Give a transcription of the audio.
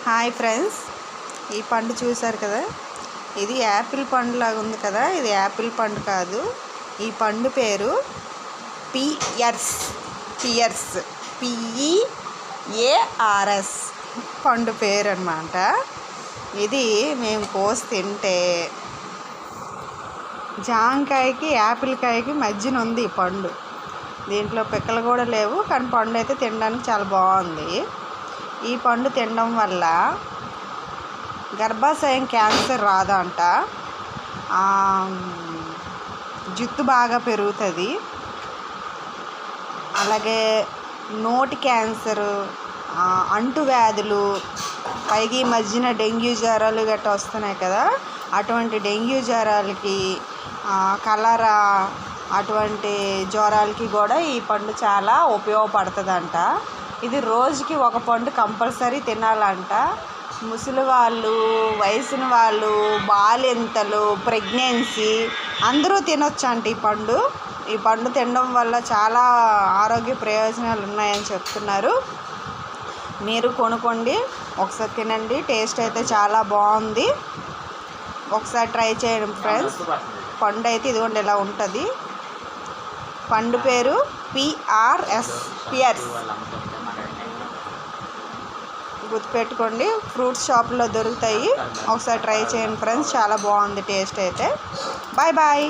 Hi friends, ఈ పండు చూసారు కదా, ఇది యాపిల్ పండు లాగా ఉంది కదా. ఇది యాపిల్ పండు కాదు. ఈ పండు పేరు పియర్స్ PEARS పండు పేరు అన్నమాట. ఇది మేము కోసి తింటే జాంకాయకి యాపిల్ కాయకి మధ్యన ఉంది ఈ పండు. దీంట్లో పిక్కలు కూడా లేవు, కానీ పండు అయితే తినడానికి చాలా బాగుంది. ఈ పండు తినడం వల్ల గర్భాశయం క్యాన్సర్ రాదంట, జుట్టు బాగా పెరుగుతుంది, అలాగే నోటి క్యాన్సరు, అంటువ్యాధులు, పైగా ఈ మధ్యన డెంగ్యూ జ్వరాలు గట్రా వస్తున్నాయి కదా, అటువంటి డెంగ్యూ జ్వరాలకి, కలరా అటువంటి జ్వరాలకి కూడా ఈ పండు చాలా ఉపయోగపడుతుందంట. ఇది రోజుకి ఒక పండు కంపల్సరీ తినాలంట. ముసలి వాళ్ళు, వయసున్న వాళ్ళు, బాలింతలు, ప్రెగ్నెన్సీ అందరూ తినొచ్చంట ఈ పండు తినడం వల్ల చాలా ఆరోగ్య ప్రయోజనాలు ఉన్నాయని చెప్తున్నారు. మీరు కొనుక్కోండి, ఒకసారి తినండి. టేస్ట్ అయితే చాలా బాగుంది. ఒకసారి ట్రై చేయండి ఫ్రెండ్స్. పండు అయితే ఇదిగోండి ఇలా ఉంటుంది. పండు పేరు పియర్స్. గుర్తుపెట్టుకోండి, ఫ్రూట్స్ షాప్లో దొరుకుతాయి. ఒకసారి ట్రై చేయండి ఫ్రెండ్స్, చాలా బాగుంది టేస్ట్ అయితే. Bye bye.